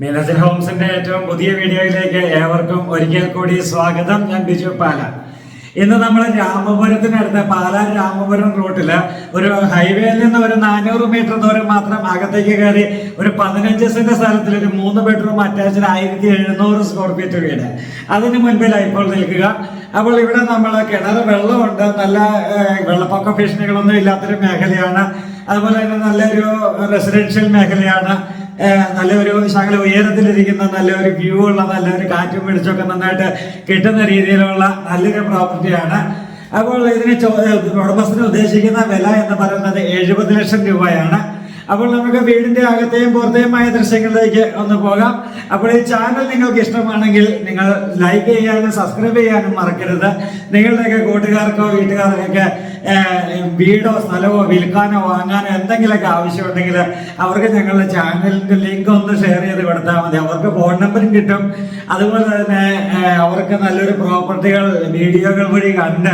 മീനച്ചൻ ഹോംസിന്റെ ഏറ്റവും പുതിയ വീഡിയോയിലേക്ക് ഏവർക്കും ഒരിക്കൽ കൂടി സ്വാഗതം. ഞാൻ ബിജു പാല. ഇന്ന് നമ്മൾ രാമപുരത്തിനടുത്ത് പാലാ രാമപുരം റൂട്ടില് ഒരു ഹൈവേയിൽ നിന്ന് ഒരു 400 മീറ്റർ ദൂരം മാത്രം അകത്തേക്ക് കയറി ഒരു 15 സെന്റ് സ്ഥലത്തിൽ ഒരു 3 ബെഡ്റൂം അറ്റാച്ച്ഡ് 1700 സ്ക്വയർ ഫീറ്റ് വീട്. അതിന് മുൻപിലാണ് ഇപ്പോൾ നിൽക്കുക. അപ്പോൾ ഇവിടെ നമ്മൾ കിണർ വെള്ളമുണ്ട്, നല്ല വെള്ളപ്പൊക്ക ഭീഷണികളൊന്നും ഇല്ലാത്തൊരു മേഖലയാണ്. അതുപോലെ തന്നെ നല്ലൊരു റെസിഡൻഷ്യൽ മേഖലയാണ്. നല്ലൊരു ശകല ഉയരത്തിലിരിക്കുന്ന നല്ലൊരു വ്യൂ ഉള്ള നല്ലൊരു കാറ്റും വെളിച്ചമൊക്കെ നന്നായിട്ട് കിട്ടുന്ന രീതിയിലുള്ള നല്ലൊരു പ്രോപ്പർട്ടിയാണ്. അപ്പോൾ ഇതിന് ഉടമസ്ഥന് ഉദ്ദേശിക്കുന്ന വില എന്ന് പറയുന്നത് 70 ലക്ഷം രൂപയാണ്. അപ്പോൾ നമുക്ക് വീടിന്റെ അകത്തെയും പുറത്തെയുമായ ദൃശ്യങ്ങളിലേക്ക് ഒന്ന് പോകാം. അപ്പോൾ ഈ ചാനൽ നിങ്ങൾക്ക് ഇഷ്ടമാണെങ്കിൽ നിങ്ങൾ ലൈക്ക് ചെയ്യാനും സബ്സ്ക്രൈബ് ചെയ്യാനും മറക്കരുത്. നിങ്ങളുടെയൊക്കെ കൂട്ടുകാർക്കോ വീട്ടുകാർക്കൊക്കെ വീടോ സ്ഥലമോ വിൽക്കാനോ വാങ്ങാനോ എന്തെങ്കിലുമൊക്കെ ആവശ്യമുണ്ടെങ്കിൽ അവർക്ക് ഞങ്ങളുടെ ചാനലിന്റെ ലിങ്ക് ഒന്ന് ഷെയർ ചെയ്ത് കൊടുത്താൽ മതി. അവർക്ക് ഫോൺ നമ്പറും കിട്ടും. അതുപോലെ തന്നെ അവർക്ക് നല്ലൊരു പ്രോപ്പർട്ടികൾ വീഡിയോകൾ വഴി കണ്ട്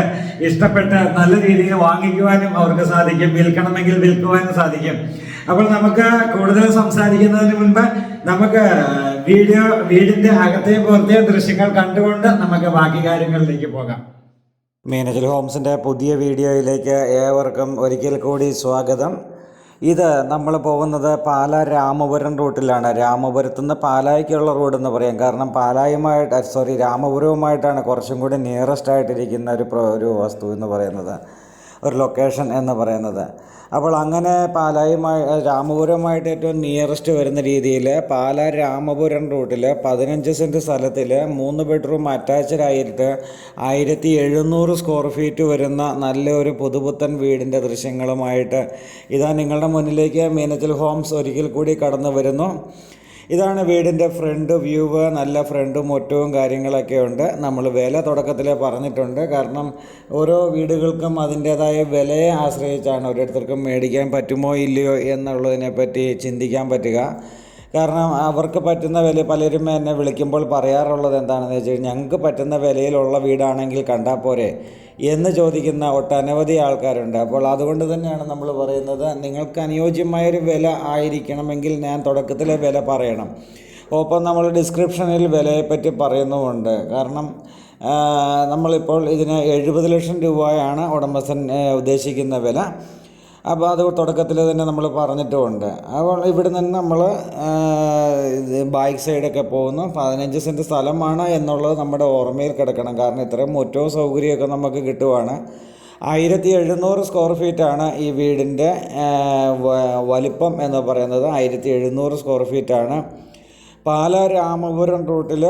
ഇഷ്ടപ്പെട്ട് നല്ല രീതിയിൽ വാങ്ങിക്കുവാനും അവർക്ക് സാധിക്കും. വിൽക്കണമെങ്കിൽ വിൽക്കുവാനും സാധിക്കും. അപ്പോൾ നമുക്ക് കൂടുതൽ സംസാരിക്കുന്നതിന് മുൻപ് നമുക്ക് വീടിന്റെ അകത്തെയും പുറത്തെയും ദൃശ്യങ്ങൾ കണ്ടുകൊണ്ട് നമുക്ക് ബാക്കി കാര്യങ്ങളിലേക്ക് പോകാം. മീനച്ചൽ ഹോംസിന്റെ പുതിയ വീഡിയോയിലേക്ക് ഏവർക്കും ഒരിക്കൽ കൂടി സ്വാഗതം. ഇത് നമ്മൾ പോകുന്നത് പാലാ രാമപുരം റൂട്ടിലാണ്. രാമപുരത്തു നിന്ന് പാലായ്ക്കുള്ള റോഡെന്ന് പറയാം. കാരണം രാമപുരവുമായിട്ടാണ് കുറച്ചും കൂടി നിയറസ്റ്റ് ആയിട്ടിരിക്കുന്ന ഒരു വസ്തു എന്ന് പറയുന്നത്, ഒരു ലൊക്കേഷൻ എന്ന് പറയുന്നത്. അപ്പോൾ അങ്ങനെ രാമപുരവുമായിട്ട് ഏറ്റവും നിയറസ്റ്റ് വരുന്ന രീതിയിൽ പാലാ രാമപുരം റൂട്ടിൽ 15 സെൻറ്റ് സ്ഥലത്തിൽ 3 ബെഡ്റൂം അറ്റാച്ച്ഡ് ആയിട്ട് 1700 സ്ക്വയർ ഫീറ്റ് വരുന്ന നല്ലൊരു പുതുപുത്തൻ വീടിൻ്റെ ദൃശ്യങ്ങളുമായിട്ട് ഇതാ നിങ്ങളുടെ മുന്നിലേക്ക് മീനച്ചൽ ഹോംസ് ഒരിക്കൽ കൂടി കടന്നു വരുന്നു. ഇതാണ് വീടിൻ്റെ ഫ്രണ്ട് വ്യൂവ്. നല്ല ഫ്രണ്ട് മുറ്റവും കാര്യങ്ങളൊക്കെ ഉണ്ട്. നമ്മൾ വില തുടക്കത്തിലേ പറഞ്ഞിട്ടുണ്ട്. കാരണം ഓരോ വീടുകൾക്കും അതിൻ്റേതായ വിലയെ ആശ്രയിച്ചാണ് ഓരോരുത്തർക്കും മേടിക്കാൻ പറ്റുമോ ഇല്ലയോ എന്നുള്ളതിനെപ്പറ്റി ചിന്തിക്കാൻ പറ്റുക. കാരണം അവർക്ക് പറ്റുന്ന വില പലരും എന്നെ വിളിക്കുമ്പോൾ പറയാറുള്ളത് എന്താണെന്ന് വെച്ച് കഴിഞ്ഞാൽ ഞങ്ങൾക്ക് പറ്റുന്ന വിലയിലുള്ള വീടാണെങ്കിൽ കണ്ടാൽ പോരെ എന്ന് ചോദിക്കുന്ന ഒട്ടനവധി ആൾക്കാരുണ്ട്. അപ്പോൾ അതുകൊണ്ട് തന്നെയാണ് നമ്മൾ പറയുന്നത്, നിങ്ങൾക്ക് അനുയോജ്യമായൊരു വില ആയിരിക്കണമെങ്കിൽ ഞാൻ തുടക്കത്തിലെ വില പറയണം. ഒപ്പം നമ്മൾ ഡിസ്ക്രിപ്ഷനിൽ വിലയെപ്പറ്റി പറയുന്നുമുണ്ട്. കാരണം നമ്മളിപ്പോൾ ഇതിന് 70 ലക്ഷം രൂപയാണ് ഉടമസ്ഥൻ ഉദ്ദേശിക്കുന്ന വില. അപ്പോൾ അത് തുടക്കത്തിൽ തന്നെ നമ്മൾ പറഞ്ഞിട്ടുമുണ്ട്. അപ്പോൾ ഇവിടെ നിന്ന് നമ്മൾ ബാക്ക് സൈഡൊക്കെ പോകുന്നു. 15 സെൻറ്റ് സ്ഥലമാണ് എന്നുള്ളത് നമ്മുടെ ഓർമ്മയിൽ കിടക്കണം. കാരണം ഇത്രയും മുറ്റവും സൗകര്യമൊക്കെ നമുക്ക് കിട്ടുവാണ്. 1700 സ്ക്വയർ ഫീറ്റാണ് ഈ വീടിൻ്റെ വലിപ്പം എന്ന് പറയുന്നത്. 1700 സ്ക്വയർ ഫീറ്റാണ്. പാലാ രാമപുരം റൂട്ടിൽ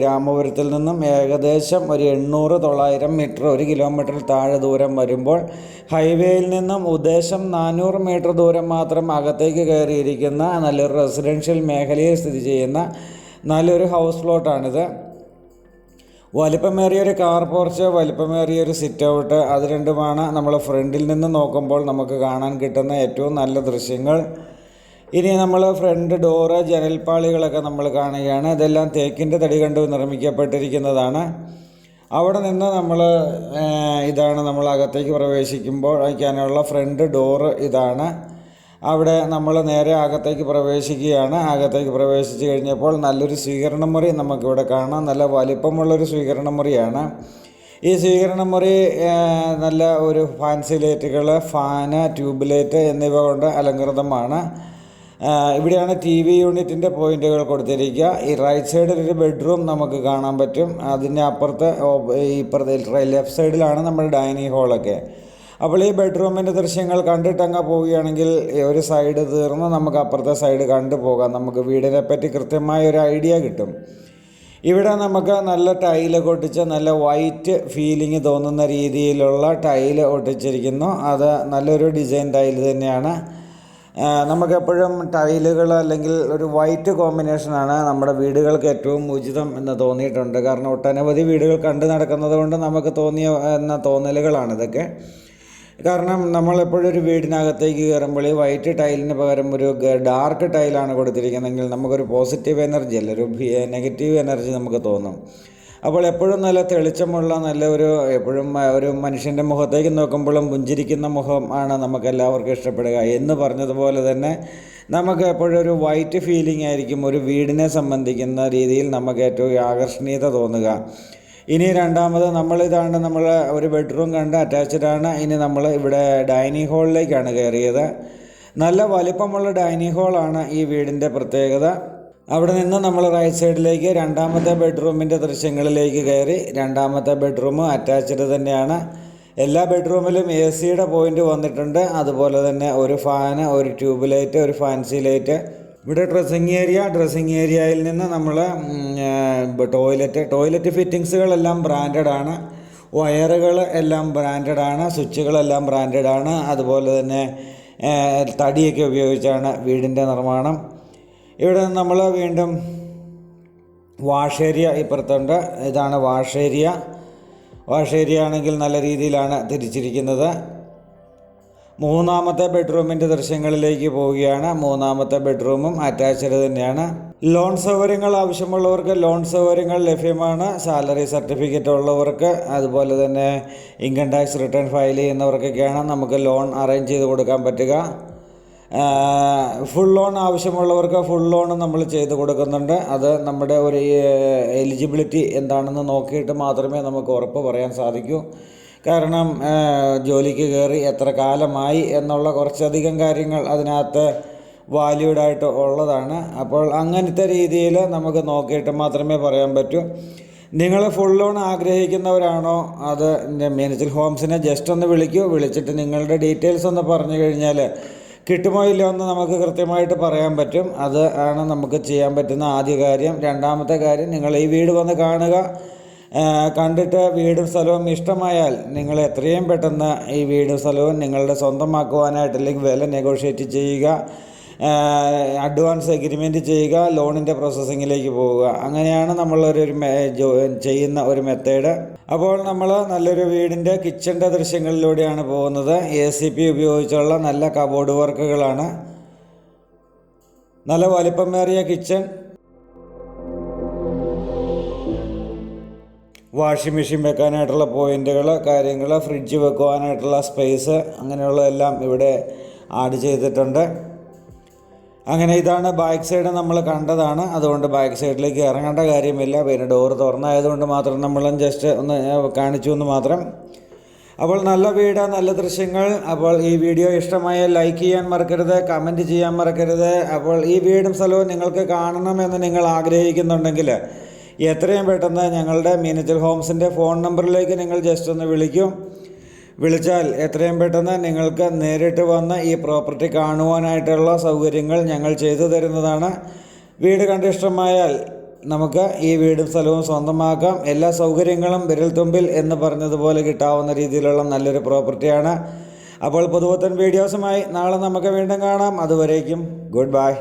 രാമപുരത്തിൽ നിന്നും ഏകദേശം ഒരു 800-900 മീറ്റർ, 1 കിലോമീറ്റർ താഴെ ദൂരം വരുമ്പോൾ ഹൈവേയിൽ നിന്നും ഉദ്ദേശം 400 മീറ്റർ ദൂരം മാത്രം അകത്തേക്ക് കയറിയിരിക്കുന്ന നല്ലൊരു റെസിഡൻഷ്യൽ മേഖലയിൽ സ്ഥിതി ചെയ്യുന്ന നല്ലൊരു ഹൗസ് പ്ലോട്ടാണിത്. വലിപ്പമേറിയൊരു കാർ പോർച്ച്, വലിപ്പമേറിയൊരു സിറ്റ് ഔട്ട്, അത് രണ്ടുമാണ് നമ്മൾ ഫ്രണ്ടിൽ നിന്ന് നോക്കുമ്പോൾ നമുക്ക് കാണാൻ കിട്ടുന്ന ഏറ്റവും നല്ല ദൃശ്യങ്ങൾ. ഇനി നമ്മൾ ഫ്രണ്ട് ഡോറ്, ജനൽപ്പാളികളൊക്കെ നമ്മൾ കാണുകയാണ്. ഇതെല്ലാം തേക്കിൻ്റെ തടി കൊണ്ട് നിർമ്മിക്കപ്പെട്ടിരിക്കുന്നതാണ്. അവിടെ നിന്ന് ഇതാണ് നമ്മൾ അകത്തേക്ക് പ്രവേശിക്കുമ്പോൾ വയ്ക്കാനുള്ള ഫ്രണ്ട് ഡോറ് ഇതാണ്. അവിടെ നമ്മൾ നേരെ അകത്തേക്ക് പ്രവേശിക്കുകയാണ്. അകത്തേക്ക് പ്രവേശിച്ച് കഴിഞ്ഞപ്പോൾ നല്ലൊരു സ്വീകരണ മുറി നമുക്കിവിടെ കാണാം. നല്ല വലിപ്പമുള്ളൊരു സ്വീകരണ മുറിയാണ്. ഈ സ്വീകരണ മുറി നല്ല ഒരു ഫാൻസി ലൈറ്റുകൾ, ഫാന്, ട്യൂബ് ലൈറ്റ് എന്നിവ കൊണ്ട് അലങ്കൃതമാണ്. ഇവിടെയാണ് TV യൂണിറ്റിൻ്റെ പോയിൻറ്റുകൾ കൊടുത്തിരിക്കുക. ഈ റൈറ്റ് സൈഡിൽ ഒരു ബെഡ്റൂം നമുക്ക് കാണാൻ പറ്റും. അതിൻ്റെ ഇപ്പുറത്തെ ലെഫ്റ്റ് സൈഡിലാണ് നമ്മുടെ ഡൈനിങ് ഹോളൊക്കെ. അപ്പോൾ ഈ ബെഡ്റൂമിൻ്റെ ദൃശ്യങ്ങൾ കണ്ടിട്ടങ്ങ് പോവുകയാണെങ്കിൽ ഒരു സൈഡ് തീർന്ന് നമുക്ക് അപ്പുറത്തെ സൈഡ് കണ്ടു പോകാം. നമുക്ക് വീടിനെ പറ്റി കൃത്യമായ ഒരു ഐഡിയ കിട്ടും. ഇവിടെ നമുക്ക് നല്ല ടൈലൊക്കെ ഒട്ടിച്ച് നല്ല വൈറ്റ് ഫീലിംഗ് തോന്നുന്ന രീതിയിലുള്ള ടൈല് ഒട്ടിച്ചിരിക്കുന്നു. അത് നല്ലൊരു ഡിസൈൻ ടൈല് തന്നെയാണ്. നമുക്കെപ്പോഴും ടൈലുകൾ അല്ലെങ്കിൽ ഒരു വൈറ്റ് കോമ്പിനേഷനാണ് നമ്മുടെ വീടുകൾക്ക് ഏറ്റവും ഉചിതം എന്ന് തോന്നിയിട്ടുണ്ട്. കാരണം ഒട്ടനവധി വീടുകൾ കണ്ടു നടക്കുന്നത് കൊണ്ട് നമുക്ക് തോന്നലുകളാണ് ഇതൊക്കെ. കാരണം നമ്മളെപ്പോഴും ഒരു വീടിനകത്തേക്ക് കയറുമ്പോൾ ഈ വൈറ്റ് ടൈലിന് പകരം ഒരു ഡാർക്ക് ടൈലാണ് കൊടുത്തിരിക്കുന്നതെങ്കിൽ നമുക്കൊരു പോസിറ്റീവ് എനർജി അല്ല, ഒരു നെഗറ്റീവ് എനർജി നമുക്ക് തോന്നും. അപ്പോൾ എപ്പോഴും നല്ല തെളിച്ചമുള്ള നല്ല എപ്പോഴും ഒരു മനുഷ്യൻ്റെ മുഖത്തേക്ക് നോക്കുമ്പോഴും പുഞ്ചിരിക്കുന്ന മുഖം ആണ് നമുക്ക് എല്ലാവർക്കും ഇഷ്ടപ്പെടുക എന്ന് പറഞ്ഞതുപോലെ തന്നെ നമുക്ക് എപ്പോഴും ഒരു വൈറ്റ് ഫീലിംഗ് ആയിരിക്കും ഒരു വീടിനെ സംബന്ധിക്കുന്ന രീതിയിൽ നമുക്ക് ഏറ്റവും ആകർഷണീയത തോന്നുക. ഇനി രണ്ടാമത് നമ്മൾ ഒരു ബെഡ്റൂം കണ്ട് അറ്റാച്ച്ഡ് ആണ്. ഇനി നമ്മൾ ഇവിടെ ഡൈനിങ് ഹാളിലേക്കാണ് കയറിയത്. നല്ല വലിപ്പമുള്ള ഡൈനിങ് ഹാളാണ് ഈ വീടിൻ്റെ പ്രത്യേകത. അവിടെ നിന്ന് നമ്മൾ റൈറ്റ് സൈഡിലേക്ക് രണ്ടാമത്തെ ബെഡ്റൂമിൻ്റെ ദൃശ്യങ്ങളിലേക്ക് കയറി. രണ്ടാമത്തെ ബെഡ്റൂം അറ്റാച്ച്ഡ് തന്നെയാണ്. എല്ലാ ബെഡ്റൂമിലും AC-യുടെ പോയിൻ്റ് വന്നിട്ടുണ്ട്. അതുപോലെ തന്നെ ഒരു ഫാന്, ഒരു ട്യൂബ് ലൈറ്റ്, ഒരു ഫാൻസി ലൈറ്റ്. ഇവിടെ ഡ്രസ്സിങ് ഏരിയയിൽ നിന്ന് നമ്മൾ ടോയ്ലറ്റ് ഫിറ്റിങ്സുകളെല്ലാം ബ്രാൻഡഡ് ആണ്. വയറുകൾ എല്ലാം ബ്രാൻഡഡ് ആണ്. സ്വിച്ചുകളെല്ലാം ബ്രാൻഡഡ് ആണ്. അതുപോലെ തന്നെ തടിയൊക്കെ ഉപയോഗിച്ചാണ് വീടിൻ്റെ നിർമ്മാണം. ഇവിടെ നമ്മൾ വീണ്ടും വാഷ് ഏരിയ ഇപ്പുറത്തുണ്ട്. ഇതാണ് വാഷ് ഏരിയ ആണെങ്കിൽ നല്ല രീതിയിലാണ് തിരിച്ചിരിക്കുന്നത്. മൂന്നാമത്തെ ബെഡ്റൂമിൻ്റെ ദൃശ്യങ്ങളിലേക്ക് പോവുകയാണ്. മൂന്നാമത്തെ ബെഡ്റൂമും അറ്റാച്ച്ഡ് തന്നെയാണ്. ലോൺ സൗകര്യങ്ങൾ ആവശ്യമുള്ളവർക്ക് ലോൺ സൗകര്യങ്ങൾ ലഭ്യമാണ്. സാലറി സർട്ടിഫിക്കറ്റ് ഉള്ളവർക്ക് അതുപോലെ തന്നെ ഇൻകം ടാക്സ് റിട്ടേൺ ഫയൽ ചെയ്യുന്നവർക്കൊക്കെയാണ് നമുക്ക് ലോൺ അറേഞ്ച് ചെയ്ത് കൊടുക്കാൻ പറ്റുക. ഫുൾ ലോൺ ആവശ്യമുള്ളവർക്ക് ഫുൾ ലോൺ നമ്മൾ ചെയ്ത് കൊടുക്കുന്നുണ്ട്. അത് നമ്മുടെ ഒരു എലിജിബിലിറ്റി എന്താണെന്ന് നോക്കിയിട്ട് മാത്രമേ നമുക്ക് ഉറപ്പ് പറയാൻ സാധിക്കൂ. കാരണം ജോലിക്ക് കയറി എത്ര കാലമായി എന്നുള്ള കുറച്ചധികം കാര്യങ്ങൾ അതിനകത്ത് വാല്യൂഡ് ആയിട്ട് ഉള്ളതാണ്. അപ്പോൾ അങ്ങനത്തെ രീതിയിൽ നമുക്ക് നോക്കിയിട്ട് മാത്രമേ പറയാൻ പറ്റൂ. നിങ്ങൾ ഫുൾ ലോൺ ആഗ്രഹിക്കുന്നവരാണോ, അത് മ്യൂണിസിപ്പൽ ഹോംസിനെ ജസ്റ്റ് ഒന്ന് വിളിച്ചിട്ട് നിങ്ങളുടെ ഡീറ്റെയിൽസ് ഒന്ന് പറഞ്ഞു കഴിഞ്ഞാൽ കിട്ടുമോ ഇല്ലയോ എന്ന് നമുക്ക് കൃത്യമായിട്ട് പറയാൻ പറ്റും. അത് ആണ് നമുക്ക് ചെയ്യാൻ പറ്റുന്ന ആദ്യ കാര്യം. രണ്ടാമത്തെ കാര്യം, നിങ്ങൾ ഈ വീട് വന്ന് കാണുക. കണ്ടിട്ട് വീടും സ്ഥലവും ഇഷ്ടമായാൽ നിങ്ങൾ എത്രയും പെട്ടെന്ന് ഈ വീടും സ്ഥലവും നിങ്ങളുടെ സ്വന്തമാക്കുവാനായിട്ട് അല്ലെങ്കിൽ വില നെഗോഷിയേറ്റ് ചെയ്യുക, അഡ്വാൻസ് എഗ്രിമെൻറ്റ് ചെയ്യുക, ലോണിൻ്റെ പ്രോസസ്സിങ്ങിലേക്ക് പോവുക. അങ്ങനെയാണ് നമ്മളൊരു ചെയ്യുന്ന ഒരു മെത്തേഡ്. അപ്പോൾ നമ്മൾ നല്ലൊരു വീടിൻ്റെ കിച്ചൻ്റെ ദൃശ്യങ്ങളിലൂടെയാണ് പോകുന്നത്. ACP ഉപയോഗിച്ചുള്ള നല്ല കബോർഡ് വർക്കുകളാണ്. നല്ല വലിപ്പമേറിയ കിച്ചൺ, വാഷിംഗ് മെഷീൻ വെക്കാനായിട്ടുള്ള പോയിൻറ്റുകൾ, കാര്യങ്ങൾ, ഫ്രിഡ്ജ് വെക്കുവാനായിട്ടുള്ള സ്പേസ്, അങ്ങനെയുള്ളതെല്ലാം ഇവിടെ ആഡ് ചെയ്തിട്ടുണ്ട്. അങ്ങനെ ഇതാണ് ബാക്ക് സൈഡ് നമ്മൾ കണ്ടതാണ്. അതുകൊണ്ട് ബാക്ക് സൈഡിലേക്ക് ഇറങ്ങേണ്ട കാര്യമില്ല. പിന്നെ ഡോറ് തുറന്നായതുകൊണ്ട് മാത്രം നമ്മൾ ജസ്റ്റ് ഒന്ന് കാണിച്ചു എന്ന് മാത്രം. അപ്പോൾ നല്ല വീട്, നല്ല ദൃശ്യങ്ങൾ. അപ്പോൾ ഈ വീഡിയോ ഇഷ്ടമായാൽ ലൈക്ക് ചെയ്യാൻ മറക്കരുത്, കമൻറ്റ് ചെയ്യാൻ മറക്കരുത്. അപ്പോൾ ഈ വീടും സ്ഥലവും നിങ്ങൾക്ക് കാണണമെന്ന് നിങ്ങൾ ആഗ്രഹിക്കുന്നുണ്ടെങ്കിൽ എത്രയും പെട്ടെന്ന് ഞങ്ങളുടെ മ്യൂണിസിപ്പൽ ഹോംസിൻ്റെ ഫോൺ നമ്പറിലേക്ക് നിങ്ങൾ ജസ്റ്റ് ഒന്ന് വിളിച്ചാൽ എത്രയും പെട്ടെന്ന് നിങ്ങൾക്ക് നേരിട്ട് വന്ന് ഈ പ്രോപ്പർട്ടി കാണുവാനായിട്ടുള്ള സൗകര്യങ്ങൾ ഞങ്ങൾ ചെയ്തു തരുന്നതാണ്. വീട് കണ്ടിഷ്ടമായാൽ നമുക്ക് ഈ വീടും സ്ഥലവും സ്വന്തമാക്കാം. എല്ലാ സൗകര്യങ്ങളും വിരൽത്തുമ്പിൽ എന്ന് പറഞ്ഞതുപോലെ കിട്ടാവുന്ന രീതിയിലുള്ള നല്ലൊരു പ്രോപ്പർട്ടിയാണ്. അപ്പോൾ പുതുപുത്തൻ വീഡിയോസുമായി നാളെ നമുക്ക് വീണ്ടും കാണാം. അതുവരേക്കും ഗുഡ് ബൈ.